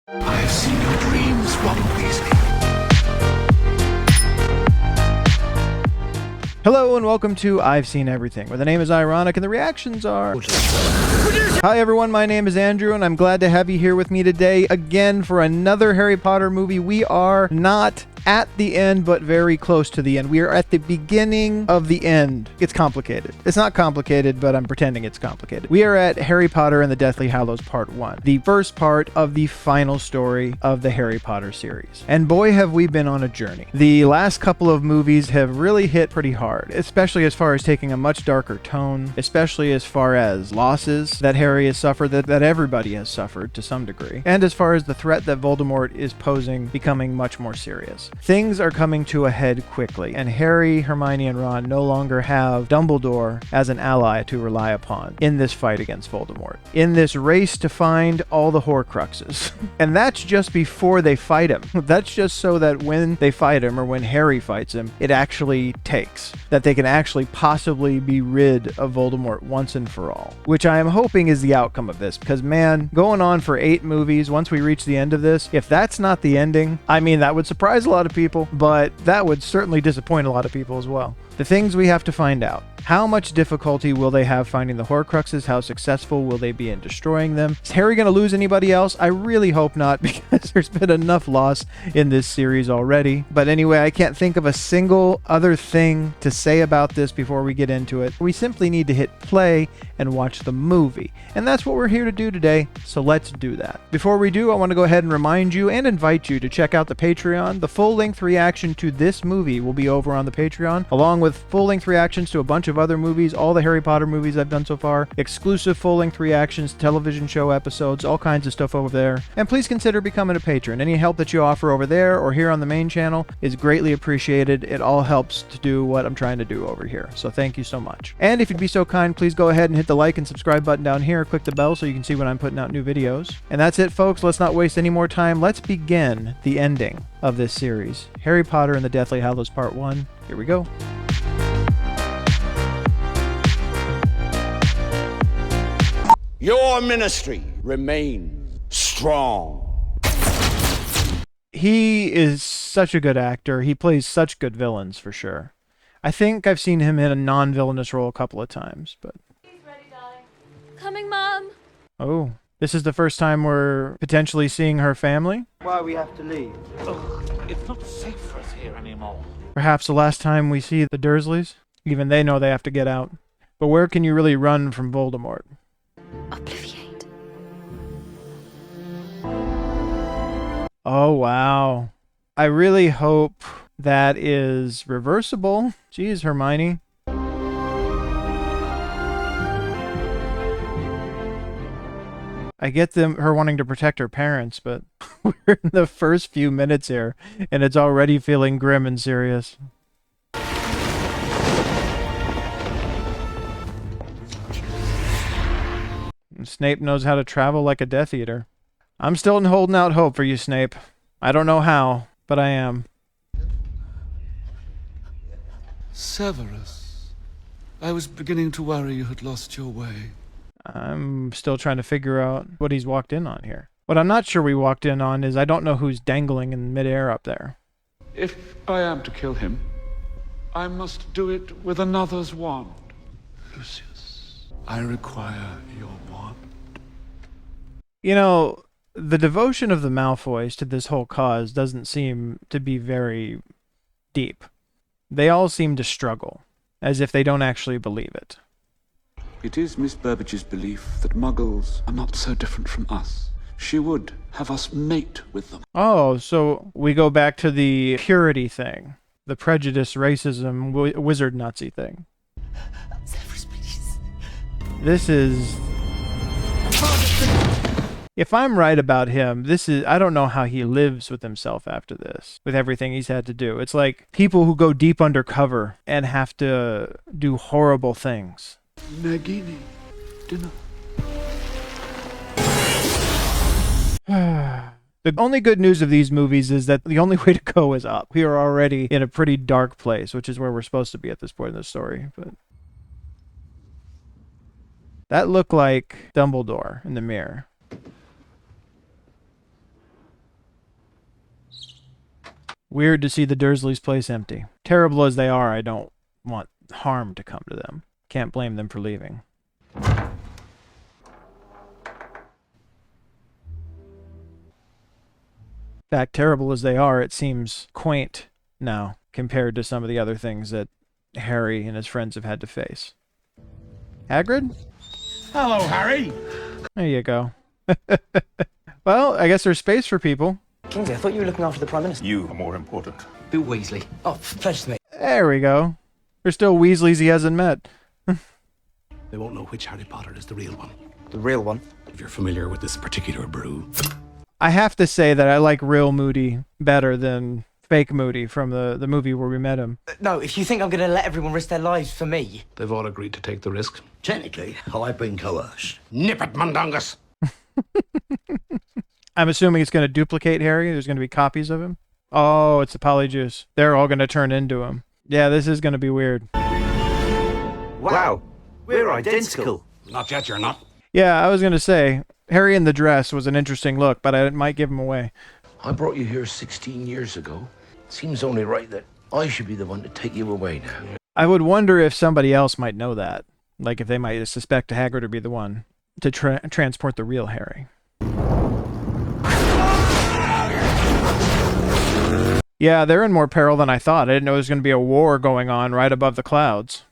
I have seen your dreams, Ronald Weasley. Hello and welcome to I've Seen Everything, where the name is ironic and the reactions are... Hi everyone, my name is Andrew and I'm glad to have you here with me today again for another Harry Potter movie. We are not at the end, but very close to the end. We are at the beginning of the end. It's complicated. It's not complicated, but I'm pretending it's complicated. We are at Harry Potter and the Deathly Hallows Part 1, the first part of the final story of the Harry Potter series. And boy, have we been on a journey. The last couple of movies have really hit pretty hard, especially as far as taking a much darker tone, especially as far as losses that Harry has suffered, that everybody has suffered to some degree, and as far as the threat that Voldemort is posing becoming much more serious. Things are coming to a head quickly, and Harry, Hermione, and Ron no longer have Dumbledore as an ally to rely upon in this fight against Voldemort, in this race to find all the Horcruxes. And that's just before they fight him. That's just so that when they fight him, or when Harry fights him, it actually takes. That they can actually possibly be rid of Voldemort once and for all. Which I am hoping is the outcome of this, because man, going on for 8 movies, once we reach the end of this, if that's not the ending, I mean, that would surprise a lot of people, but that would certainly disappoint a lot of people as well. The things we have to find out. How much difficulty will they have finding the Horcruxes? How successful will they be in destroying them? Is Harry going to lose anybody else? I really hope not, because there's been enough loss in this series already. But anyway, I can't think of a single other thing to say about this before we get into it. We simply need to hit play and watch the movie. And that's what we're here to do today, so let's do that. Before we do, I want to go ahead and remind you and invite you to check out the Patreon. The full-length reaction to this movie will be over on the Patreon, along with full-length reactions to a bunch of other movies, all the Harry Potter movies I've done so far, exclusive full-length reactions, television show episodes, all kinds of stuff over there. And please consider becoming a patron. Any help that you offer over there or here on the main channel is greatly appreciated. It all helps to do what I'm trying to do over here. So thank you so much. And if you'd be so kind, please go ahead and hit the like and subscribe button down here. Click the bell so you can see when I'm putting out new videos. And that's it, folks. Let's not waste any more time. Let's begin the ending of this series. Harry Potter and the Deathly Hallows Part 1. Here we go. Your ministry remains strong. He is such a good actor. He plays such good villains, for sure. I think I've seen him in a non-villainous role a couple of times, but... He's ready, darling. Coming, Mom. Oh, this is the first time we're potentially seeing her family? Why we have to leave? Ugh, it's not safe for us here anymore. Perhaps the last time we see the Dursleys? Even they know they have to get out. But where can you really run from Voldemort? Obliviate. Oh, wow. I really hope that is reversible. Jeez, Hermione. I get her wanting to protect her parents, but we're in the first few minutes here, and it's already feeling grim and serious. Snape knows how to travel like a Death Eater. I'm still holding out hope for you, Snape. I don't know how, but I am. Severus, I was beginning to worry you had lost your way. I'm still trying to figure out what he's walked in on here. What I'm not sure we walked in on is I don't know who's dangling in midair up there. If I am to kill him, I must do it with another's wand. Lucius, I require your wand. You know, the devotion of the Malfoys to this whole cause doesn't seem to be very deep. They all seem to struggle, as if they don't actually believe it. It is Miss Burbage's belief that Muggles are not so different from us. She would have us mate with them. Oh, so we go back to the purity thing. The prejudice, racism, wizard Nazi thing. Severus, please. This is... If I'm right about him, this is... I don't know how he lives with himself after this, with everything he's had to do. It's like people who go deep undercover and have to do horrible things. Nagini, dinner. The only good news of these movies is that the only way to go is up. We are already in a pretty dark place, which is where we're supposed to be at this point in the story. But that looked like Dumbledore in the mirror. Weird to see the Dursleys' place empty. Terrible as they are, I don't want harm to come to them. Can't blame them for leaving. In fact, terrible as they are, it seems quaint now compared to some of the other things that Harry and his friends have had to face. Hagrid? Hello, Harry. There you go. Well, I guess there's space for people. Kingsley, I thought you were looking after the Prime Minister. You are more important. Bill Weasley. Oh, pleasure to meet There we go. There's still Weasleys he hasn't met. They won't know which Harry Potter is the real one. the real one. If you're familiar with this particular brew. I have to say that I like real Moody better than fake Moody from the movie where we met him. No, if you think I'm going to let everyone risk their lives for me... They've all agreed to take the risk. Technically, I've been coerced. Nip it, Mundungus! I'm assuming it's going to duplicate Harry. There's going to be copies of him. Oh, it's the Polyjuice. They're all going to turn into him. Yeah, this is going to be weird. Wow, we're identical. Not yet, you're not. Yeah, I was going to say, Harry in the dress was an interesting look, but I might give him away. I brought you here 16 years ago. Seems only right that I should be the one to take you away now. I would wonder if somebody else might know that. Like if they might suspect Hagrid would be the one to transport the real Harry. Yeah, they're in more peril than I thought. I didn't know there was going to be a war going on right above the clouds.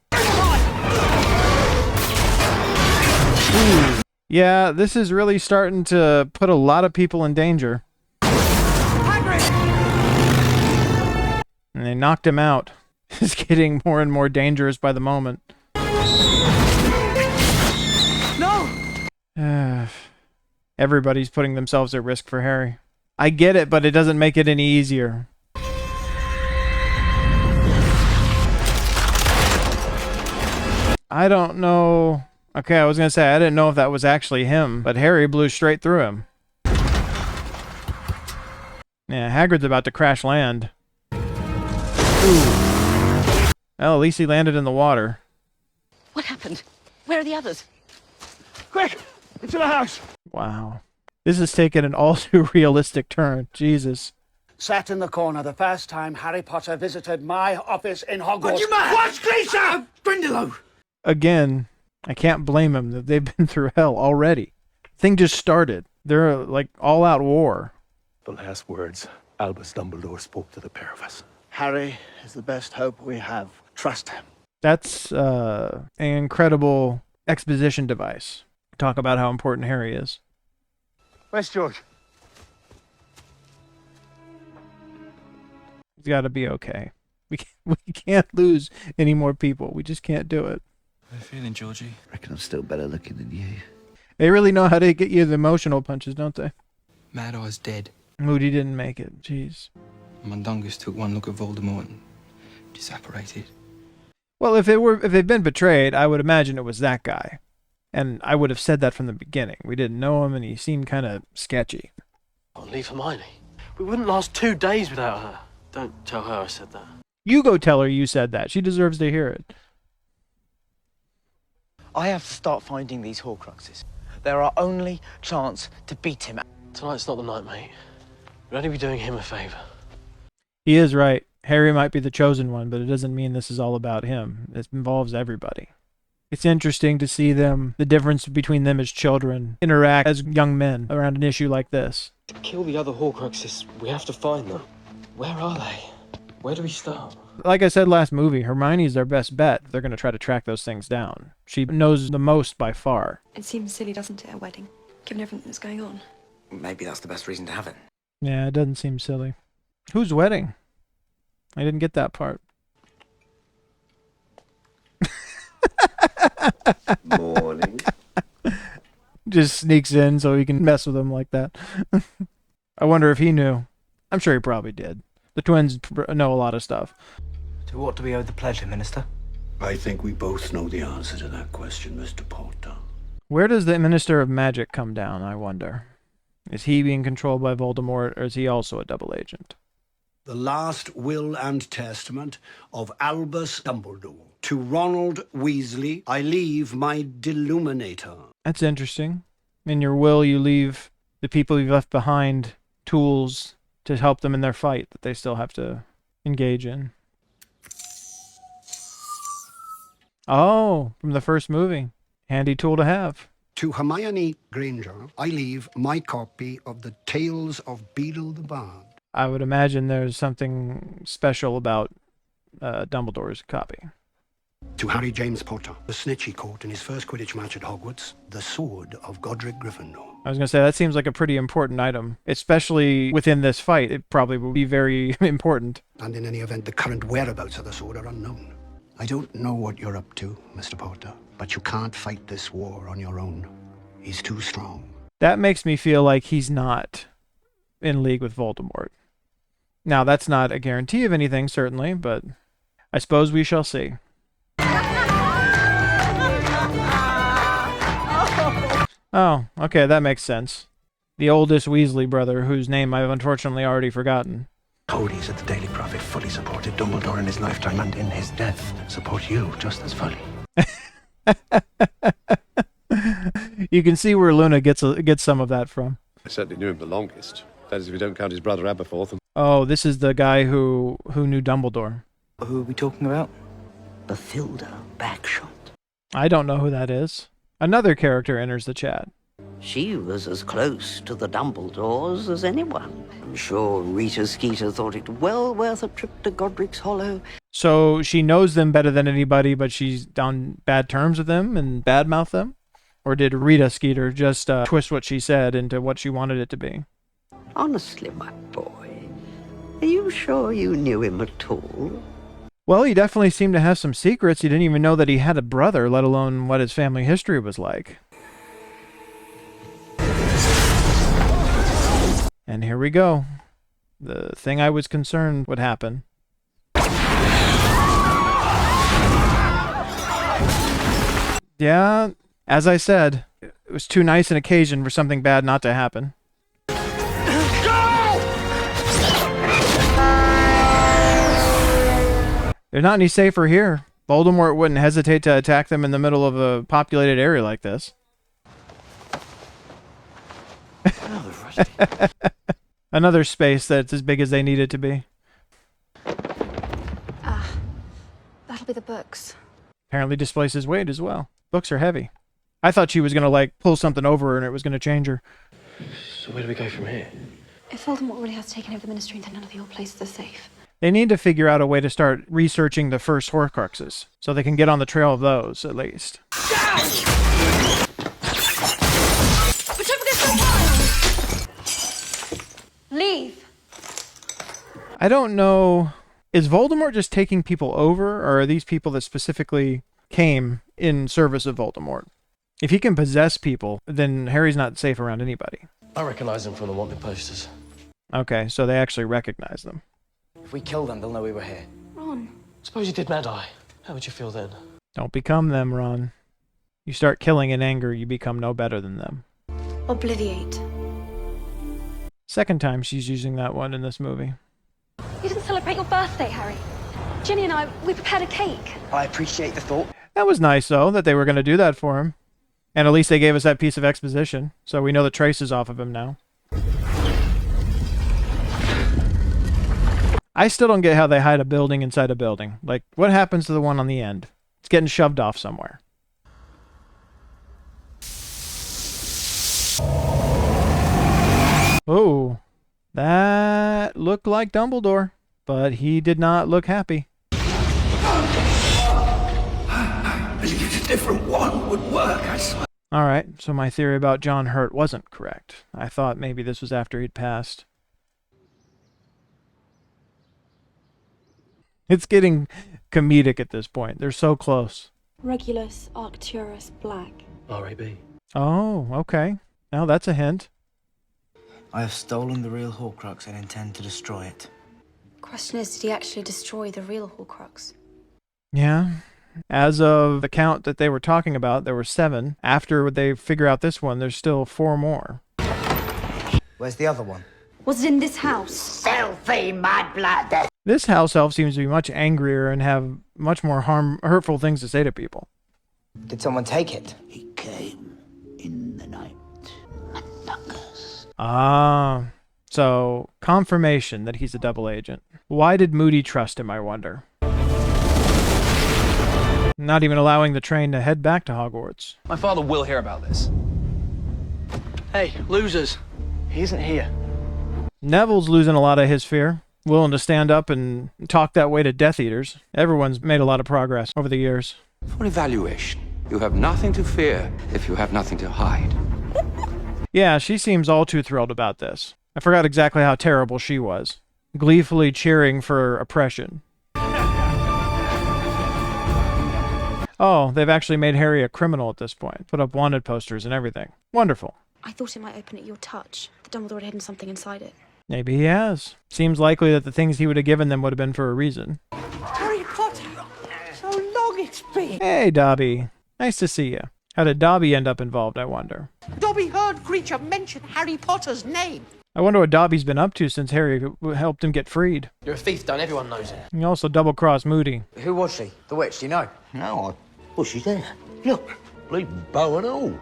Ooh. Yeah, this is really starting to put a lot of people in danger. And they knocked him out. It's getting more and more dangerous by the moment. No! Everybody's putting themselves at risk for Harry. I get it, but it doesn't make it any easier. I don't know. Okay, I was going to say, I didn't know if that was actually him, but Harry blew straight through him. Yeah, Hagrid's about to crash land. Ooh. Well, at least he landed in the water. What happened? Where are the others? Quick! Into the house! Wow. This has taken an all too realistic turn. Jesus. Sat in the corner the first time Harry Potter visited my office in Hogwarts. What do you mean? What's Gleeson? Grindelow! Again, I can't blame him that they've been through hell already. Thing just started. They're like all-out war. The last words Albus Dumbledore spoke to the pair of us. Harry is the best hope we have. Trust him. That's an incredible exposition device. Talk about how important Harry is. Where's George? He's got to be okay. We can't lose any more people. We just can't do it. How are you feeling, Georgie? Reckon I'm still better looking than you. They really know how to get you the emotional punches, don't they? Mad Eye's dead. Moody didn't make it. Jeez. Mundungus took one look at Voldemort and disapparated. Well, if they'd been betrayed, I would imagine it was that guy. And I would have said that from the beginning. We didn't know him, and he seemed kind of sketchy. Oh, leave Hermione. We wouldn't last 2 days without her. Don't tell her I said that. You go tell her you said that. She deserves to hear it. I have to start finding these Horcruxes. They're our only chance to beat him. Tonight's not the night, mate. We'd only be doing him a favour. He is right. Harry might be the chosen one, but it doesn't mean this is all about him. It involves everybody. It's interesting to see them, the difference between them as children, interact as young men around an issue like this. To kill the other Horcruxes, we have to find them. Where are they? Where do we start? Like I said last movie, Hermione's their best bet. They're going to try to track those things down. She knows the most by far. It seems silly, doesn't it, a wedding, given everything that's going on? Maybe that's the best reason to have it. Yeah, it doesn't seem silly. Whose wedding? I didn't get that part. Morning. Just sneaks in so he can mess with him like that. I wonder if he knew. I'm sure he probably did. The twins know a lot of stuff. To what do we owe the pleasure, Minister? I think we both know the answer to that question, Mr. Potter. Where does the Minister of Magic come down, I wonder? Is he being controlled by Voldemort, or is he also a double agent? The last will and testament of Albus Dumbledore. To Ronald Weasley, I leave my Deluminator. That's interesting. In your will, you leave the people you've left behind tools to help them in their fight that they still have to engage in. Oh, from the first movie. Handy tool to have. To Hermione Granger, I leave my copy of the Tales of Beedle the Bard. I would imagine there's something special about Dumbledore's copy. To Harry James Potter, the snitch he caught in his first Quidditch match at Hogwarts, the sword of Godric Gryffindor. I was going to say, that seems like a pretty important item, especially within this fight. It probably will be very important. And in any event, the current whereabouts of the sword are unknown. I don't know what you're up to, Mr. Potter, but you can't fight this war on your own. He's too strong. That makes me feel like he's not in league with Voldemort. Now, that's not a guarantee of anything, certainly, but I suppose we shall see. Oh, okay, that makes sense. The oldest Weasley brother, whose name I've unfortunately already forgotten. Toadies at the Daily Prophet fully supported Dumbledore in his lifetime, and in his death support you just as fully. You can see where Luna gets some of that from. I certainly knew him the longest. That is, if we don't count his brother Aberforth. Oh, this is the guy who knew Dumbledore. Who are we talking about? Bathilda Bagshot. I don't know who that is. Another character enters the chat. She was as close to the Dumbledores as anyone. I'm sure Rita Skeeter thought it well worth a trip to Godric's Hollow. So she knows them better than anybody, but she's on bad terms with them and badmouth them? Or did Rita Skeeter just twist what she said into what she wanted it to be? Honestly, my boy, are you sure you knew him at all? Well, he definitely seemed to have some secrets. He didn't even know that he had a brother, let alone what his family history was like. And here we go. The thing I was concerned would happen. Yeah, as I said, it was too nice an occasion for something bad not to happen. They're not any safer here. Voldemort wouldn't hesitate to attack them in the middle of a populated area like this. Another space that's as big as they need it to be. That'll be the books. Apparently displaces weight as well. Books are heavy. I thought she was going to, like, pull something over her and it was going to change her. So where do we go from here? If Voldemort really has taken over the Ministry, then none of your places are safe. They need to figure out a way to start researching the first Horcruxes, so they can get on the trail of those, at least. Leave! I don't know... Is Voldemort just taking people over, or are these people that specifically came in service of Voldemort? If he can possess people, then Harry's not safe around anybody. I recognise them from the wanted posters. Okay, so they actually recognize them. If we kill them, they'll know we were here. Ron. Suppose you did Mad Eye. How would you feel then? Don't become them, Ron. You start killing in anger, you become no better than them. Obliviate. Second time she's using that one in this movie. You didn't celebrate your birthday, Harry. Ginny and I, we prepared a cake. I appreciate the thought. That was nice, though, that they were going to do that for him. And at least they gave us that piece of exposition, so we know the traces off of him now. I still don't get how they hide a building inside a building. Like, what happens to the one on the end? It's getting shoved off somewhere. Oh, that looked like Dumbledore, but he did not look happy. I believed a different one would work, I swear. Alright, so my theory about John Hurt wasn't correct. I thought maybe this was after he'd passed. It's getting comedic at this point. They're so close. Regulus Arcturus Black. R.A.B. Oh, okay. Now that's a hint. I have stolen the real Horcrux and intend to destroy it. Question is, did he actually destroy the real Horcrux? Yeah. As of the count that they were talking about, there were 7. After they figure out this one, there's still 4 more. Where's the other one? Was it in this house? Filthy mudblood! This house elf seems to be much angrier and have much more hurtful things to say to people. Did someone take it? He came in the night. Ah, So, confirmation that he's a double agent. Why did Moody trust him, I wonder? Not even allowing the train to head back to Hogwarts. My father will hear about this. Hey, losers. He isn't here. Neville's losing a lot of his fear. Willing to stand up and talk that way to Death Eaters. Everyone's made a lot of progress over the years. For evaluation, you have nothing to fear if you have nothing to hide. Yeah, she seems all too thrilled about this. I forgot exactly how terrible she was. Gleefully cheering for oppression. Oh, they've actually made Harry a criminal at this point. Put up wanted posters and everything. Wonderful. I thought it might open at your touch. The Dumbledore had hidden something inside it. Maybe he has. Seems likely that the things he would have given them would have been for a reason. Harry Potter! So long it's been! Hey, Dobby. Nice to see you. How did Dobby end up involved, I wonder? Dobby heard Creature mention Harry Potter's name. I wonder what Dobby's been up to since Harry helped him get freed. You're a thief, Don. Everyone knows it. He also double-crossed Moody. Who was she? The witch, do you know? No, well, she's there. Look, bleeding bow and all.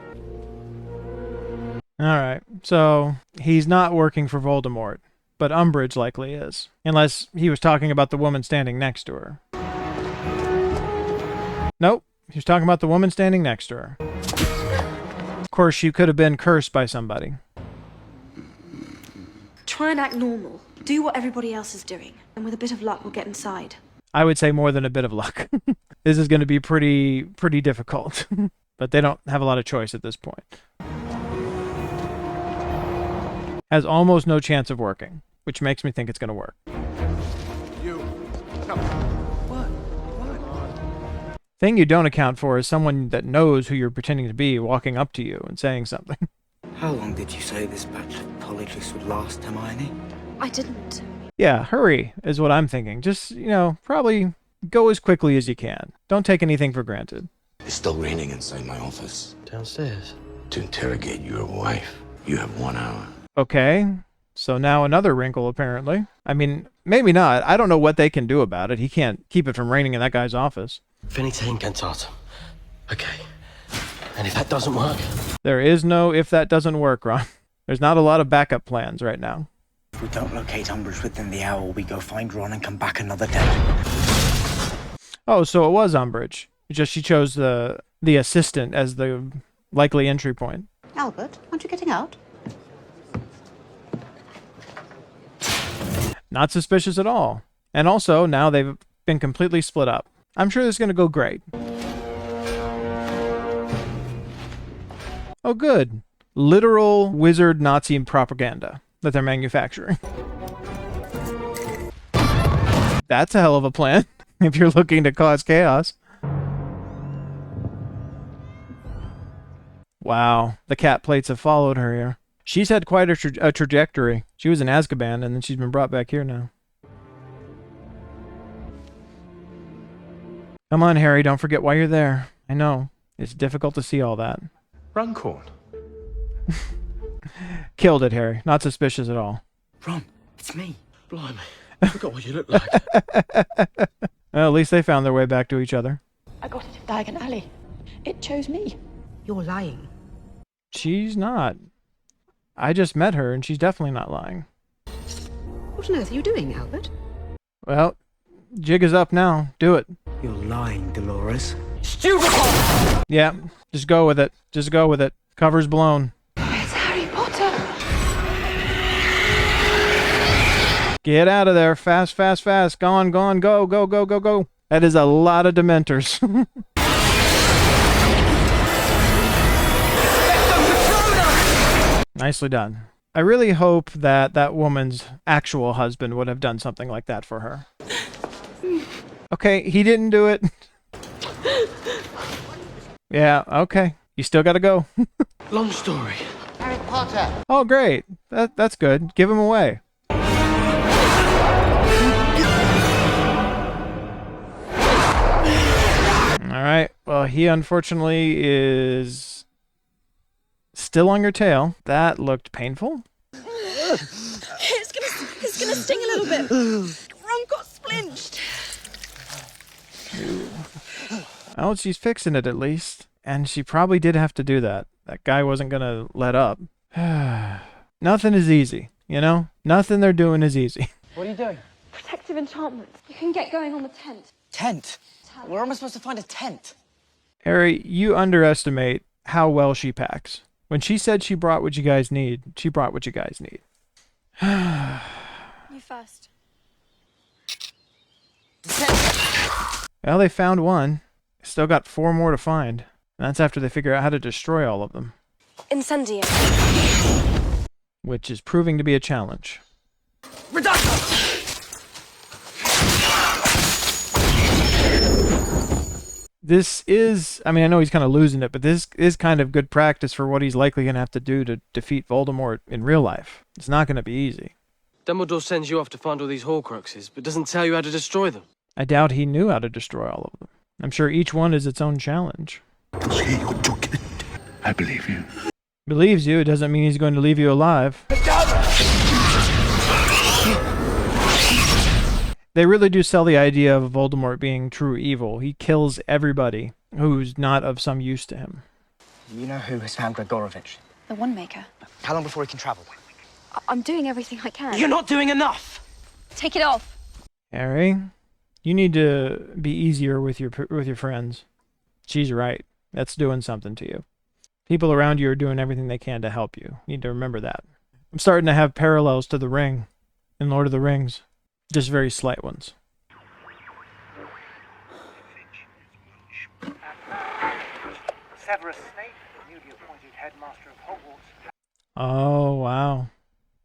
Alright, so he's not working for Voldemort, but Umbridge likely is. Unless he was talking about the woman standing next to her. Nope, he was talking about the woman standing next to her. Of course, she could have been cursed by somebody. Try and act normal. Do what everybody else is doing. And with a bit of luck, we'll get inside. I would say more than a bit of luck. This is going to be pretty difficult. But they don't have a lot of choice at this point. Has almost no chance of working, which makes me think it's going to work. What? Thing you don't account for is someone that knows who you're pretending to be walking up to you and saying something. How long did you say this batch of politics would last, Hermione? I didn't. Yeah, hurry is what I'm thinking. Just, probably go as quickly as you can. Don't take anything for granted. It's still raining inside my office. Downstairs. To interrogate your wife, you have 1 hour. Okay, so now another wrinkle, apparently. I mean, maybe not. I don't know what they can do about it. He can't keep it from raining in that guy's office. Finite incantatum. Okay. And if that doesn't work? There is no if that doesn't work, Ron. There's not a lot of backup plans right now. If we don't locate Umbridge within the hour, we go find Ron and come back another day. Oh, so it was Umbridge. It's just she chose the assistant as the likely entry point. Albert, aren't you getting out? Not suspicious at all. And also, now they've been completely split up. I'm sure this is going to go great. Oh, good. Literal wizard Nazi propaganda that they're manufacturing. That's a hell of a plan, if you're looking to cause chaos. Wow, the cat plates have followed her here. She's had quite a trajectory. She was in Azkaban, and then she's been brought back here now. Come on, Harry, don't forget why you're there. I know, it's difficult to see all that. Runcorn. Killed it, Harry. Not suspicious at all. Ron, it's me. Blimey, I forgot what you look like. Well, at least they found their way back to each other. I got it in Diagon Alley. It chose me. You're lying. She's not. I just met her, and she's definitely not lying. What on earth are you doing, Albert? Well, jig is up now. Do it. You're lying, Dolores. Stupid! Yeah, just go with it. Just go with it. Cover's blown. It's Harry Potter. Get out of there. Fast, fast, fast. Gone, gone, go, go, go, go, go. That is a lot of Dementors. Nicely done. I really hope that that woman's actual husband would have done something like that for her. Okay, he didn't do it. Yeah, okay. You still gotta go. Long story. Harry Potter. Oh, great. That's good. Give him away. Alright, well, he unfortunately is still on your tail. That looked painful. It's gonna sting a little bit. Ron got splinched. Oh, she's fixing it at least. And she probably did have to do that. That guy wasn't gonna let up. Nothing is easy. you know? Nothing they're doing is easy. What are you doing? Protective enchantments. You can get going on the tent. Tent? Where am I supposed to find a tent? Harry, you underestimate how well she packs. When she said she brought what you guys need, she brought what you guys need. You first. Well, they found one. Still got 4 more to find. And that's after they figure out how to destroy all of them. Incendio. Which is proving to be a challenge. This is, I mean, I know he's kind of losing it, but this is kind of good practice for what he's likely going to have to do to defeat Voldemort in real life. It's not going to be easy. Dumbledore sends you off to find all these Horcruxes, but doesn't tell you how to destroy them. I doubt he knew how to destroy all of them. I'm sure each one is its own challenge. I believe you. Believes you, it doesn't mean he's going to leave you alive. They really do sell the idea of Voldemort being true evil. He kills everybody who's not of some use to him. You know who has found Gregorovitch? The One Maker. How long before he can travel? I'm doing everything I can. You're not doing enough! Take it off. Harry, you need to be easier with your friends. She's right. That's doing something to you. People around you are doing everything they can to help you. You need to remember that. I'm starting to have parallels to the Ring in Lord of the Rings. Just very slight ones. Severus Snape, the newly appointed headmaster of Hogwarts. Oh, wow.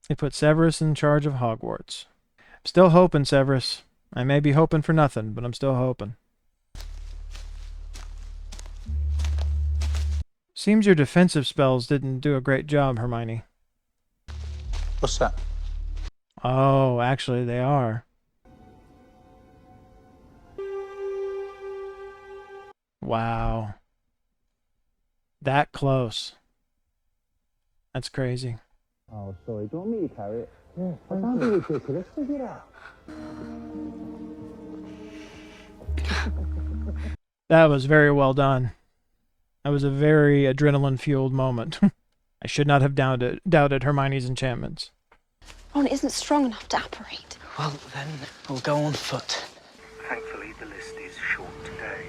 They put Severus in charge of Hogwarts. I'm still hoping, Severus. I may be hoping for nothing, but I'm still hoping. Seems your defensive spells didn't do a great job, Hermione. What's that? Oh, actually they are. Wow. That close. That's crazy. Oh, sorry. Do you want me to carry it? Yeah. I can't be ridiculous. Figure it out. That was very well done. That was a very adrenaline-fueled moment. I should not have doubted Hermione's enchantments. Ron isn't strong enough to apparate. Well, then we'll go on foot. Thankfully, the list is short today.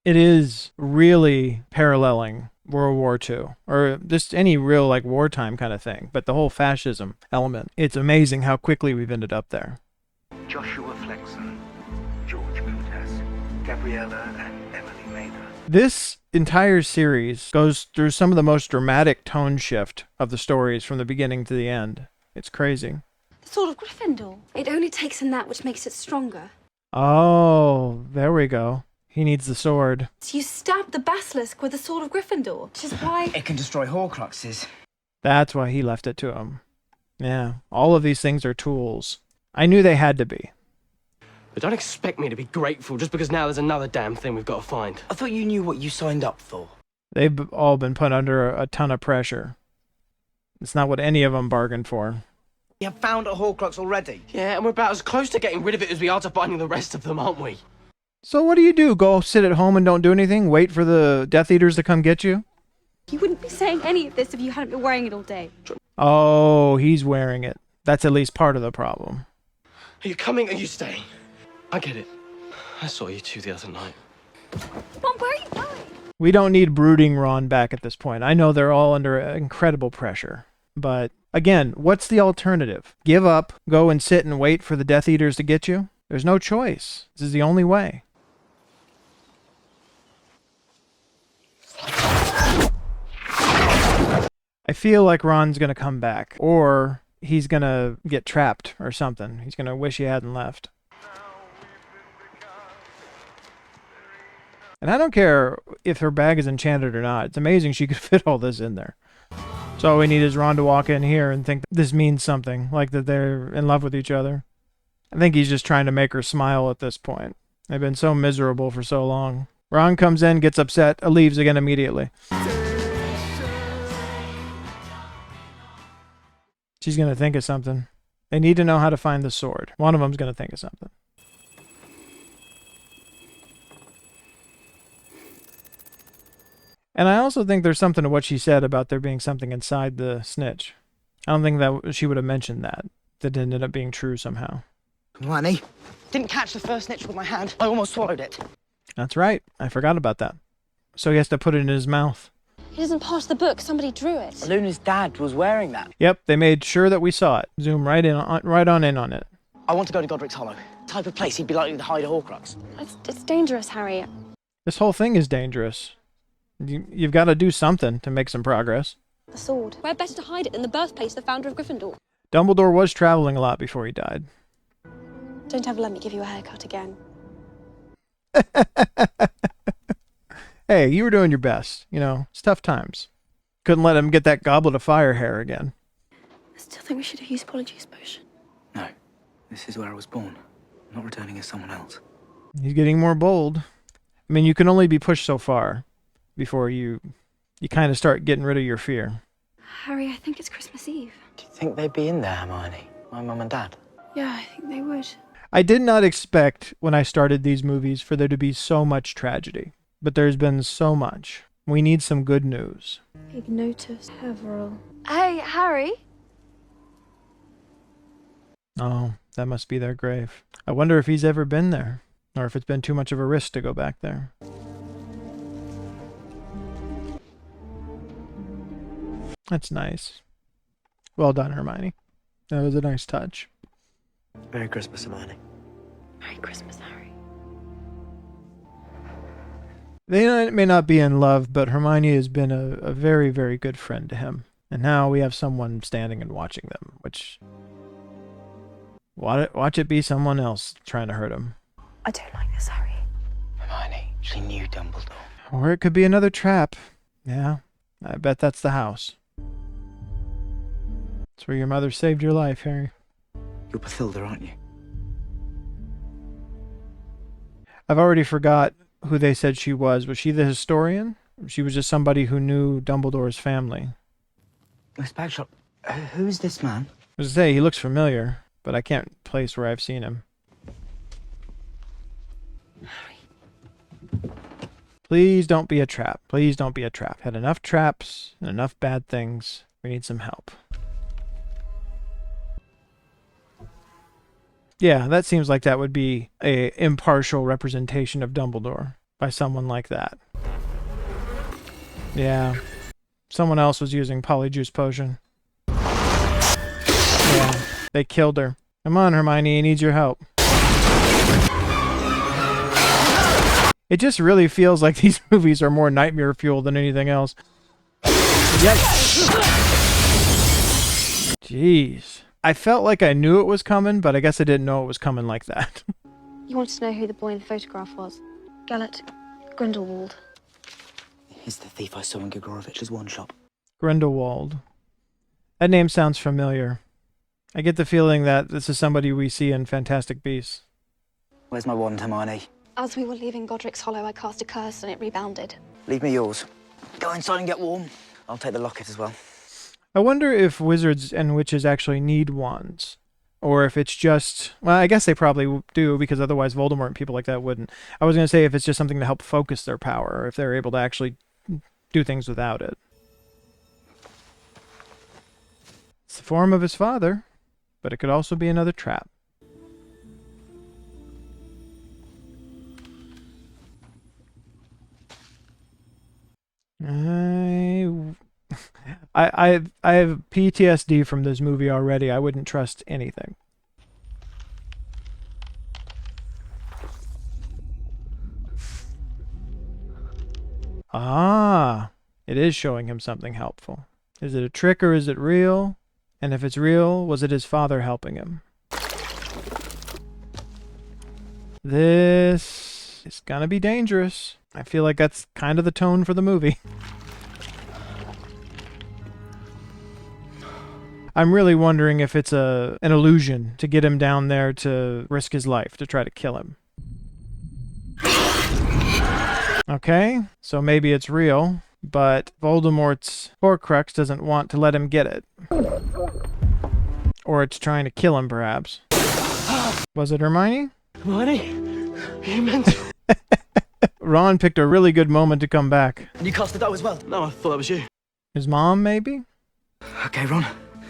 It is really paralleling World War II, or just any real like wartime kind of thing, but the whole fascism element. It's amazing how quickly we've ended up there. Joshua Flexen, George Countess, Gabriella and Emily Mather. This entire series goes through some of the most dramatic tone shift of the stories from the beginning to the end. It's crazy. The Sword of Gryffindor. It only takes in that which makes it stronger. Oh, there we go. He needs the sword. So you stabbed the basilisk with the Sword of Gryffindor, which is why... It can destroy Horcruxes. That's why he left it to him. Yeah, all of these things are tools. I knew they had to be. But don't expect me to be grateful just because now there's another damn thing we've got to find. I thought you knew what you signed up for. They've all been put under a ton of pressure. It's not what any of them bargained for. We have found a Horcrux already. Yeah, and we're about as close to getting rid of it as we are to finding the rest of them, aren't we? So what do? Go sit at home and don't do anything? Wait for the Death Eaters to come get you? You wouldn't be saying any of this if you hadn't been wearing it all day. Oh, he's wearing it. That's at least part of the problem. Are you coming or are you staying? I get it. I saw you two the other night. Mom, where are you going? We don't need brooding Ron back at this point. I know they're all under incredible pressure. But, again, what's the alternative? Give up, go and sit and wait for the Death Eaters to get you? There's no choice. This is the only way. I feel like Ron's going to come back. Or he's going to get trapped or something. He's going to wish he hadn't left. And I don't care if her bag is enchanted or not. It's amazing she could fit all this in there. So all we need is Ron to walk in here and think that this means something, like that they're in love with each other. I think he's just trying to make her smile at this point. They've been so miserable for so long. Ron comes in, gets upset, leaves again immediately. She's going to think of something. They need to know how to find the sword. One of them's going to think of something. And I also think there's something to what she said about there being something inside the snitch. I don't think that she would have mentioned that. That ended up being true somehow. Hermione, didn't catch the first snitch with my hand. I almost swallowed it. That's right. I forgot about that. So he has to put it in his mouth. It isn't part of the book. Somebody drew it. Luna's dad was wearing that. Yep, they made sure that we saw it. Zoom right on in on it. I want to go to Godric's Hollow. Type of place he'd be likely to hide a Horcrux. It's dangerous, Harry. This whole thing is dangerous. You've got to do something to make some progress. The sword. Where better to hide it than the birthplace of the founder of Gryffindor? Dumbledore was traveling a lot before he died. Don't ever let me give you a haircut again. Hey, you were doing your best. You know, it's tough times. Couldn't let him get that goblet of fire hair again. I still think we should have used Polyjuice Potion. No. This is where I was born. I'm not returning as someone else. He's getting more bold. I mean, you can only be pushed so far before you kind of start getting rid of your fear. Harry, I think it's Christmas Eve. Do you think they'd be in there, Hermione? My mum and dad? Yeah, I think they would. I did not expect when I started these movies for there to be so much tragedy. But there's been so much. We need some good news. Big notice, Haverhill. Hey, Harry! Oh, that must be their grave. I wonder if he's ever been there, or if it's been too much of a risk to go back there. That's nice. Well done, Hermione. That was a nice touch. Merry Christmas, Hermione. Merry Christmas, Harry. They may not be in love, but Hermione has been a very, very good friend to him. And now we have someone standing and watching them, which... Watch it be someone else trying to hurt him. I don't like this, Harry. Hermione, she knew Dumbledore. Or it could be another trap. Yeah, I bet that's the house. It's where your mother saved your life, Harry. You're Bathilda, aren't you? I've already forgot who they said she was. Was she the historian? She was just somebody who knew Dumbledore's family. Miss Bagshot, who's this man? I was to say, he looks familiar, but I can't place where I've seen him. Please don't be a trap. Please don't be a trap. Had enough traps and enough bad things. We need some help. Yeah, that seems like that would be a impartial representation of Dumbledore by someone like that. Yeah. Someone else was using Polyjuice Potion. Yeah, they killed her. Come on, Hermione, he needs your help. It just really feels like these movies are more nightmare fuel than anything else. Yikes. Jeez. I felt like I knew it was coming, but I guess I didn't know it was coming like that. You wanted to know who the boy in the photograph was? Gellert Grindelwald. He's the thief I saw in Grigorovich's wand shop. Grindelwald. That name sounds familiar. I get the feeling that this is somebody we see in Fantastic Beasts. Where's my wand, Hermione? As we were leaving Godric's Hollow, I cast a curse and it rebounded. Leave me yours. Go inside and get warm. I'll take the locket as well. I wonder if wizards and witches actually need wands. Or if it's just... Well, I guess they probably do, because otherwise Voldemort and people like that wouldn't. I was going to say if it's just something to help focus their power, or if they're able to actually do things without it. It's the form of his father, but it could also be another trap. I have PTSD from this movie already. I wouldn't trust anything. Ah, it is showing him something helpful. Is it a trick or is it real? And if it's real, was it his father helping him? This is gonna be dangerous. I feel like that's kind of the tone for the movie. I'm really wondering if it's an illusion to get him down there to risk his life, to try to kill him. Okay, so maybe it's real, but Voldemort's Horcrux doesn't want to let him get it. Or it's trying to kill him, perhaps. Was it Hermione? Hermione? You meant... Ron picked a really good moment to come back. You cast the dough as well? No, I thought that was you. His mom, maybe? Okay, Ron.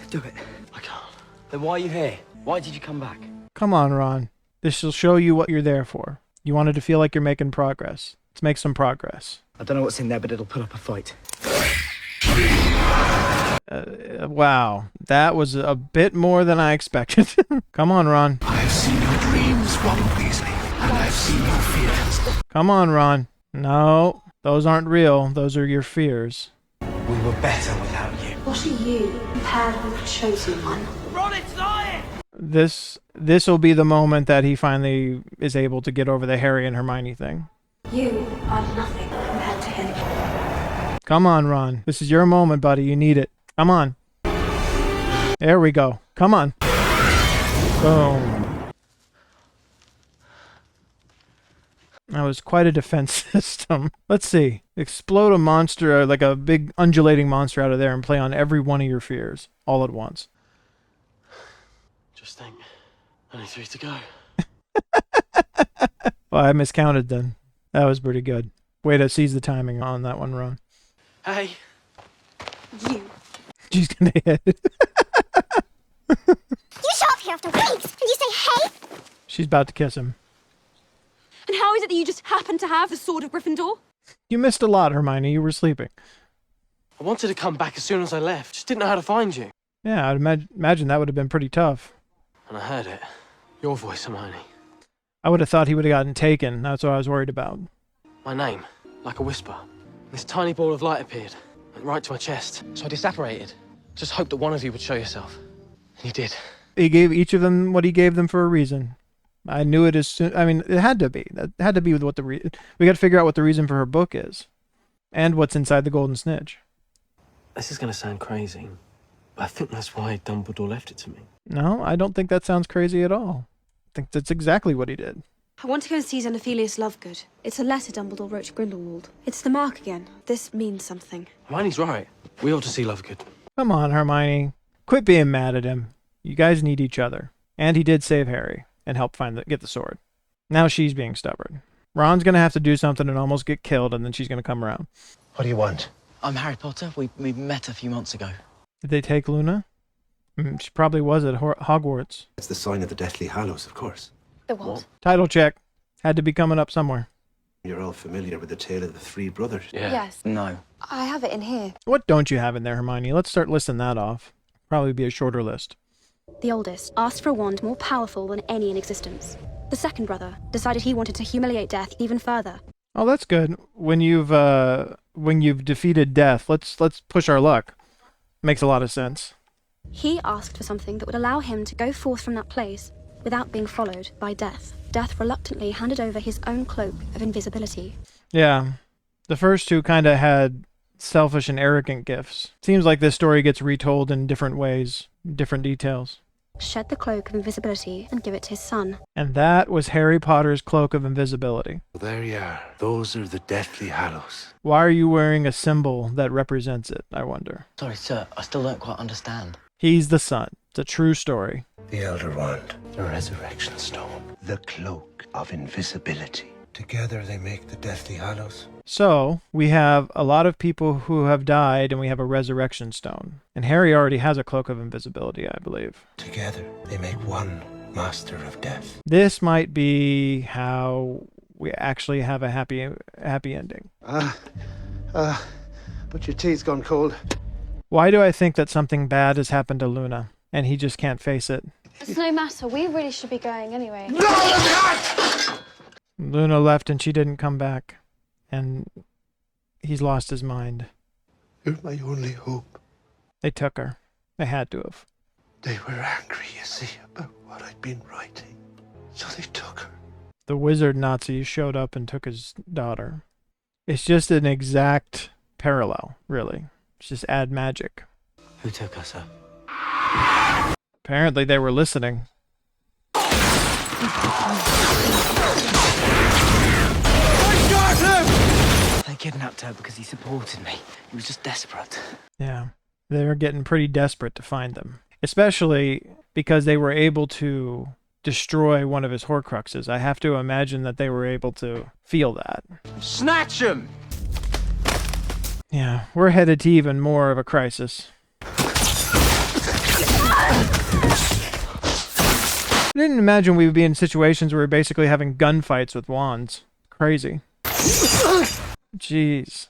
Do it. I can't. Then why are you here? Why did you come back? Come on, Ron. This will show you what you're there for. You wanted to feel like you're making progress. Let's make some progress. I don't know what's in there, but it'll put up a fight. Wow. That was a bit more than I expected. Come on, Ron. I've seen your dreams, Ron Weasley, and I've seen your fears. Come on, Ron. No, those aren't real. Those are your fears. We were better without you. What are you compared with the chosen one? Ron, it's lying! This will be the moment that he finally is able to get over the Harry and Hermione thing. You are nothing compared to him. Come on, Ron. This is your moment, buddy. You need it. Come on. There we go. Come on. Boom. That was quite a defense system. Let's see. Explode a monster, like a big undulating monster out of there and play on every one of your fears all at once. Just think. Only 3 to go. Well, I miscounted then. That was pretty good. Way to seize the timing on that one, Ron. Hey. You. She's gonna hit. You show up here after weeks and you say, hey? She's about to kiss him. And how is it that you just happen to have the sword of Gryffindor? You missed a lot, Hermione. You were sleeping. I wanted to come back as soon as I left. Just didn't know how to find you. Yeah, I'd imagine that would have been pretty tough. And I heard it. Your voice, Hermione. I would have thought he would have gotten taken. That's what I was worried about. My name, like a whisper. This tiny ball of light appeared. Went right to my chest. So I disapparated. Just hoped that one of you would show yourself. And you did. He gave each of them what he gave them for a reason. I knew it as soon... I mean, it had to be. That had to be with what the... we got to figure out what the reason for her book is. And what's inside the Golden Snitch. This is going to sound crazy, but I think that's why Dumbledore left it to me. No, I don't think that sounds crazy at all. I think that's exactly what he did. I want to go and see Xenophilius Lovegood. It's a letter Dumbledore wrote to Grindelwald. It's the mark again. This means something. Hermione's right. We ought to see Lovegood. Come on, Hermione. Quit being mad at him. You guys need each other. And he did save Harry and help get the sword. Now she's being stubborn. Ron's going to have to do something and almost get killed, and then she's going to come around. What do you want? I'm Harry Potter. We met a few months ago. Did they take Luna? She probably was at Hogwarts. It's the sign of the Deathly Hallows, of course. The what? Title check. Had to be coming up somewhere. You're all familiar with the tale of the 3 brothers. Yeah. Yes. No. I have it in here. What don't you have in there, Hermione? Let's start listing that off. Probably be a shorter list. The oldest asked for a wand more powerful than any in existence. The second brother decided he wanted to humiliate death even further. Oh, that's good. When you've defeated death, let's push our luck. Makes a lot of sense. He asked for something that would allow him to go forth from that place without being followed by death. Death reluctantly handed over his own cloak of invisibility. Yeah. The first two kind of had selfish and arrogant gifts. Seems like this story gets retold in different ways, different details. Shed the cloak of invisibility and give it to his son. And that was Harry Potter's cloak of invisibility. There you are. Those are the Deathly Hallows. Why are you wearing a symbol that represents it, I wonder? Sorry, sir. I still don't quite understand. He's the son. It's a true story. The Elder Wand. The Resurrection Stone. The Cloak of Invisibility. Together they make the Deathly Hallows. So, we have a lot of people who have died, and we have a resurrection stone. And Harry already has a cloak of invisibility, I believe. Together they make one Master of Death. This might be how we actually have a happy ending. But your tea's gone cold. Why do I think that something bad has happened to Luna, and he just can't face it? It's no matter. We really should be going anyway. Luna left and she didn't come back. And he's lost his mind. You're my only hope. They took her. They had to have. They were angry, you see, about what I'd been writing. So they took her. The wizard Nazis showed up and took his daughter. It's just an exact parallel, really. It's just add magic. Who took us, sir? Apparently they were listening. They kidnapped her because he supported me. He was just desperate. Yeah, they were getting pretty desperate to find them. Especially because they were able to destroy one of his Horcruxes. I have to imagine that they were able to feel that. Snatch him! Yeah, we're headed to even more of a crisis. I didn't imagine we would be in situations where we're basically having gunfights with wands. Crazy. Jeez.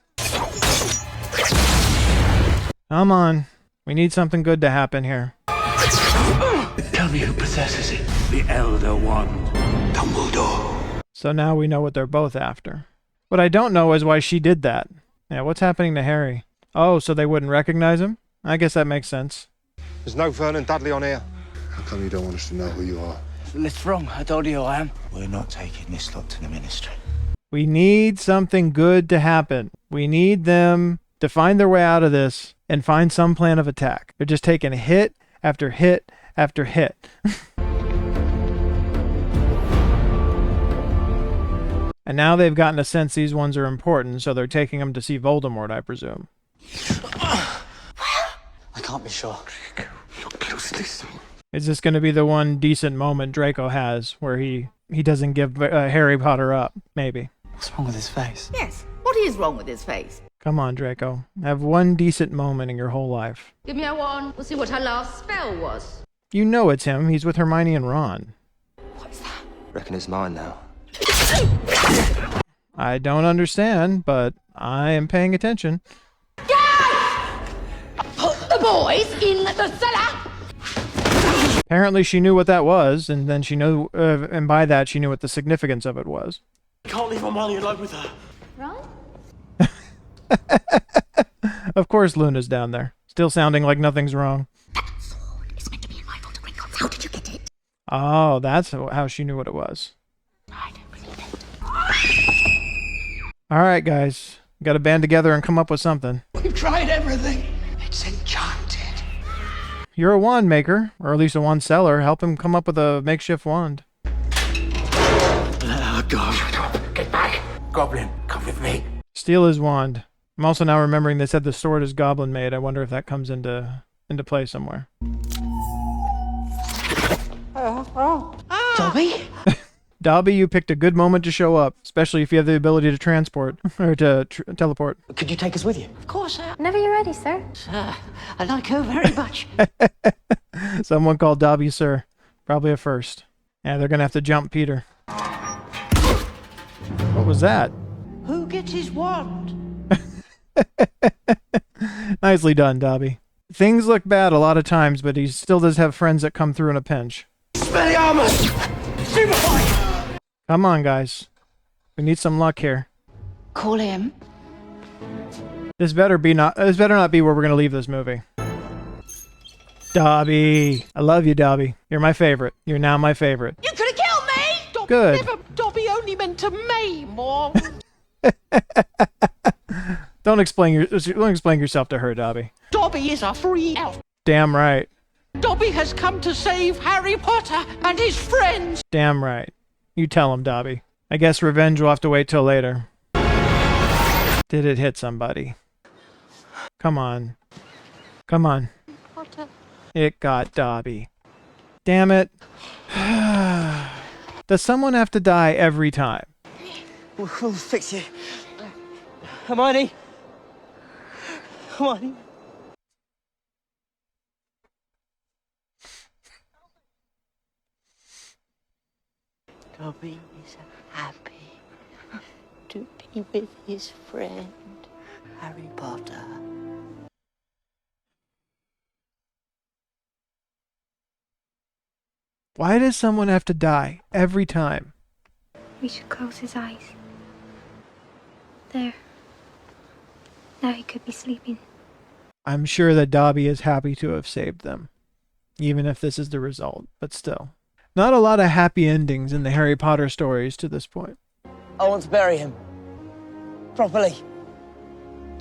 Come on. We need something good to happen here. Tell me who possesses it. The Elder Wand. Dumbledore. So now we know what they're both after. What I don't know is why she did that. Yeah, what's happening to Harry? Oh, so they wouldn't recognize him? I guess that makes sense. There's no Vernon Dudley on here. How come you don't want us to know who you are? It's wrong. I told you who I am. We're not taking this lot to the ministry. We need something good to happen. We need them to find their way out of this and find some plan of attack. They're just taking hit after hit after hit. And now they've gotten a sense these ones are important, so they're taking them to see Voldemort, I presume. I can't be sure. Look closely, son. Is this going to be the one decent moment Draco has where he doesn't give Harry Potter up? Maybe. What's wrong with his face? Yes, what is wrong with his face? Come on, Draco. Have one decent moment in your whole life. Give me a wand. We'll see what her last spell was. You know it's him. He's with Hermione and Ron. What's that? Reckon it's mine now. I don't understand, but I am paying attention. Put the boys in the cellar! Apparently she knew what that was, and then she knew, and by that she knew what the significance of it was. Can't leave my money alone with her. Right? Of course Luna's down there, still sounding like nothing's wrong. That sword is meant to be in my vault of Gringotts. How did you get it? Oh, that's how she knew what it was. I don't believe it. All right, guys. Got to band together and come up with something. We've tried everything. It's enchanted. You're a wand maker, or at least a wand seller. Help him come up with a makeshift wand. Let her go. Shut up. Get back. Goblin, come with me. Steal his wand. I'm also now remembering they said the sword is goblin made. I wonder if that comes into play somewhere. Dobby? Dobby, you picked a good moment to show up, especially if you have the ability to transport, or to teleport. Could you take us with you? Of course, sir. Whenever you're ready, sir. Sir, I like her very much. Someone called Dobby sir. Probably a first. Yeah, they're gonna have to jump Peter. What was that? Who gets his wand? Nicely done, Dobby. Things look bad a lot of times, but he still does have friends that come through in a pinch. Come on, guys. We need some luck here. Call him. This better not be where we're gonna leave this movie. Dobby. I love you, Dobby. You're my favorite. You're now my favorite. You could have killed me! Dobby Good. Dobby only meant to maim, or... Don't explain yourself to her, Dobby. Dobby is a free elf. Damn right. Dobby has come to save Harry Potter and his friends. Damn right. You tell him, Dobby. I guess revenge will have to wait till later. Did it hit somebody? Come on. Come on. Potter. It got Dobby. Damn it. Does someone have to die every time? We'll fix you. Hermione. Hermione. Dobby is happy to be with his friend, Harry Potter. Why does someone have to die every time? We should close his eyes. There. Now he could be sleeping. I'm sure that Dobby is happy to have saved them, even if this is the result, but still. Not a lot of happy endings in the Harry Potter stories to this point. I want to bury him. Properly.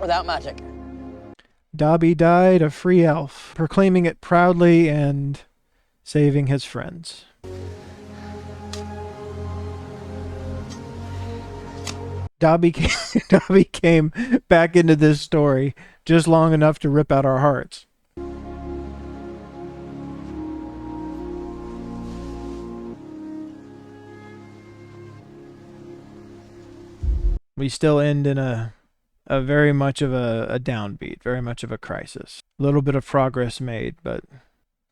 Without magic. Dobby died a free elf, proclaiming it proudly and saving his friends. Dobby came back into this story just long enough to rip out our hearts. We still end in a very much of a downbeat, very much of a crisis. A little bit of progress made, but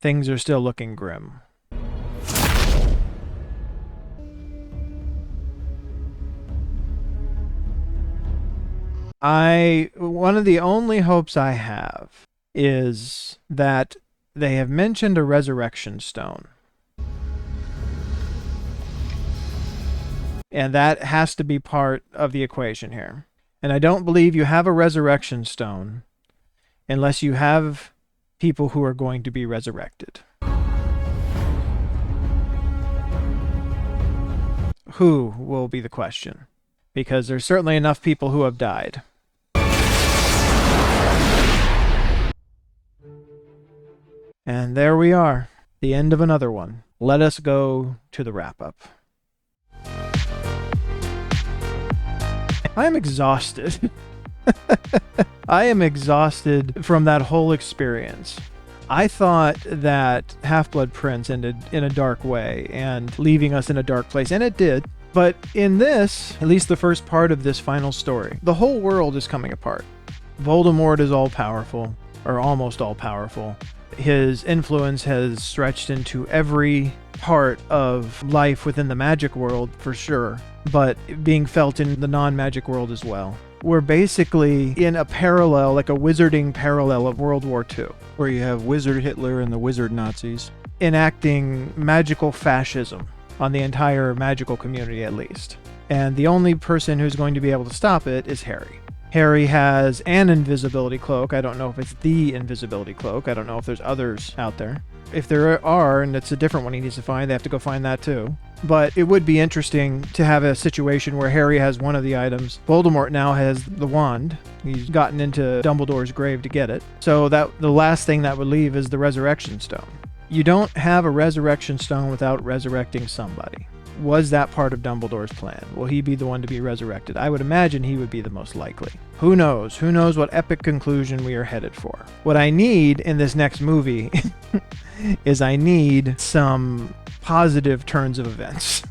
things are still looking grim. One of the only hopes I have is that they have mentioned a resurrection stone. And that has to be part of the equation here. And I don't believe you have a resurrection stone unless you have people who are going to be resurrected. Who will be the question? Because there's certainly enough people who have died. And there we are, the end of another one. Let us go to the wrap-up. I am exhausted. I am exhausted from that whole experience. I thought that Half-Blood Prince ended in a dark way and leaving us in a dark place, and it did. But in this, at least the first part of this final story, the whole world is coming apart. Voldemort is all-powerful, or almost all-powerful. His influence has stretched into every part of life within the magic world, for sure, but being felt in the non-magic world as well. We're basically in a parallel, like a wizarding parallel of World War II. Where you have Wizard Hitler and the Wizard Nazis. Enacting magical fascism on the entire magical community, at least. And the only person who's going to be able to stop it is Harry. Harry has an invisibility cloak. I don't know if it's the invisibility cloak. I don't know if there's others out there. If there are, and it's a different one he needs to find, they have to go find that too. But it would be interesting to have a situation where Harry has one of the items. Voldemort now has the wand. He's gotten into Dumbledore's grave to get it. So that the last thing that would leave is the resurrection stone. You don't have a resurrection stone without resurrecting somebody. Was that part of Dumbledore's plan? Will he be the one to be resurrected? I would imagine he would be the most likely. Who knows? Who knows what epic conclusion we are headed for? What I need in this next movie is I need some positive turns of events.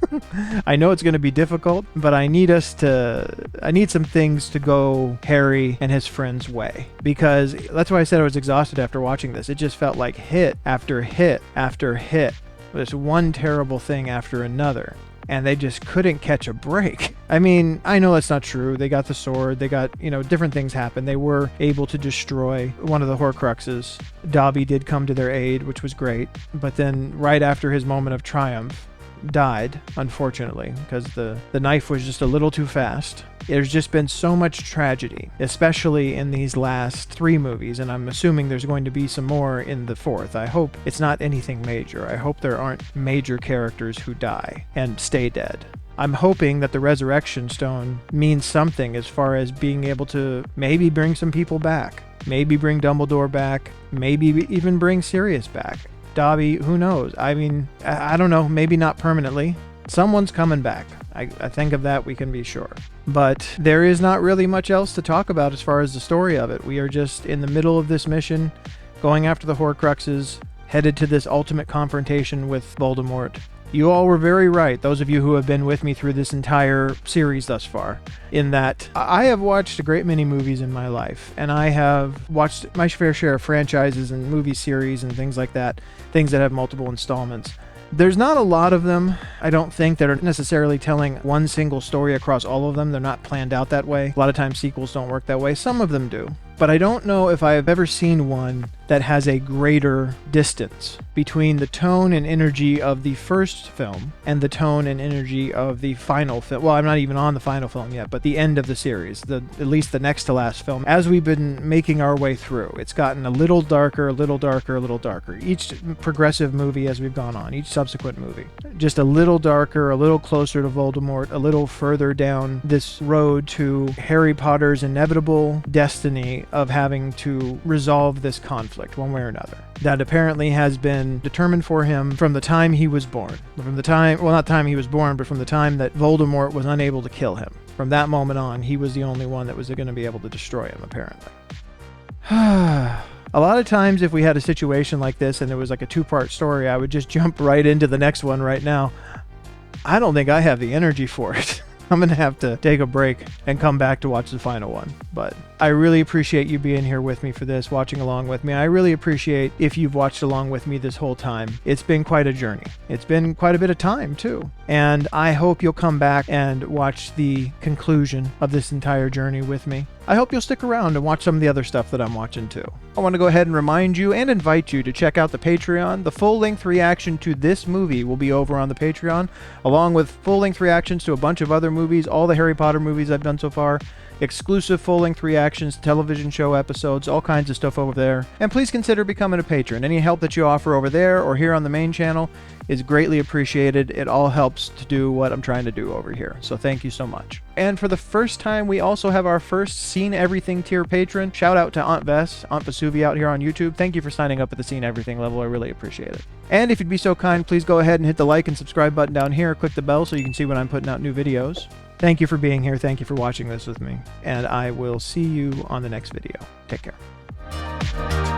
I know it's going to be difficult, but I need some things to go Harry and his friends' way. Because that's why I said I was exhausted after watching this. It just felt like hit after hit after hit. This one terrible thing after another, and they just couldn't catch a break. I mean, I know that's not true. They got the sword, they got, different things happened. They were able to destroy one of the Horcruxes. Dobby did come to their aid, which was great, but then right after his moment of triumph, died, unfortunately, because the knife was just a little too fast. There's just been so much tragedy, especially in these last 3 movies, and I'm assuming there's going to be some more in the 4th. I hope it's not anything major. I hope there aren't major characters who die and stay dead. I'm hoping that the Resurrection Stone means something as far as being able to maybe bring some people back. Maybe bring Dumbledore back. Maybe even bring Sirius back. Dobby, who knows? I mean, I don't know. Maybe not permanently. Someone's coming back. I think of that, we can be sure. But there is not really much else to talk about as far as the story of it. We are just in the middle of this mission, going after the Horcruxes, headed to this ultimate confrontation with Voldemort. You all were very right, those of you who have been with me through this entire series thus far, in that I have watched a great many movies in my life, and I have watched my fair share of franchises and movie series and things like that, things that have multiple installments. There's not a lot of them, I don't think, that are necessarily telling one single story across all of them. They're not planned out that way. A lot of times sequels don't work that way. Some of them do. But I don't know if I've ever seen one that has a greater distance between the tone and energy of the first film and the tone and energy of the final film. Well, I'm not even on the final film yet, but the end of the series, at least the next to last film. As we've been making our way through, it's gotten a little darker, a little darker, a little darker. Each progressive movie as we've gone on, each subsequent movie. Just a little darker, a little closer to Voldemort, a little further down this road to Harry Potter's inevitable destiny of having to resolve this conflict one way or another that apparently has been determined for him from the time he was born. From the time, well, not time he was born, but from the time that Voldemort was unable to kill him. From that moment on, he was the only one that was going to be able to destroy him, apparently. A lot of times if we had a situation like this and it was like a 2-part story, I would just jump right into the next one right now. I don't think I have the energy for it. I'm going to have to take a break and come back to watch the final one. But I really appreciate you being here with me for this, watching along with me. I really appreciate if you've watched along with me this whole time. It's been quite a journey. It's been quite a bit of time, too. And I hope you'll come back and watch the conclusion of this entire journey with me. I hope you'll stick around and watch some of the other stuff that I'm watching too. I want to go ahead and remind you and invite you to check out the Patreon. The full-length reaction to this movie will be over on the Patreon, along with full-length reactions to a bunch of other movies, all the Harry Potter movies I've done so far, exclusive full-length reactions, television show episodes, all kinds of stuff over there. And please consider becoming a patron. Any help that you offer over there or here on the main channel is greatly appreciated. It all helps to do what I'm trying to do over here. So thank you so much. And for the first time, we also have our first Seen Everything tier patron. Shout out to Aunt Vess, Aunt Vesuvi out here on YouTube. Thank you for signing up at the Seen Everything level. I really appreciate it. And if you'd be so kind, please go ahead and hit the like and subscribe button down here. Click the bell so you can see when I'm putting out new videos. Thank you for being here. Thank you for watching this with me. And I will see you on the next video. Take care.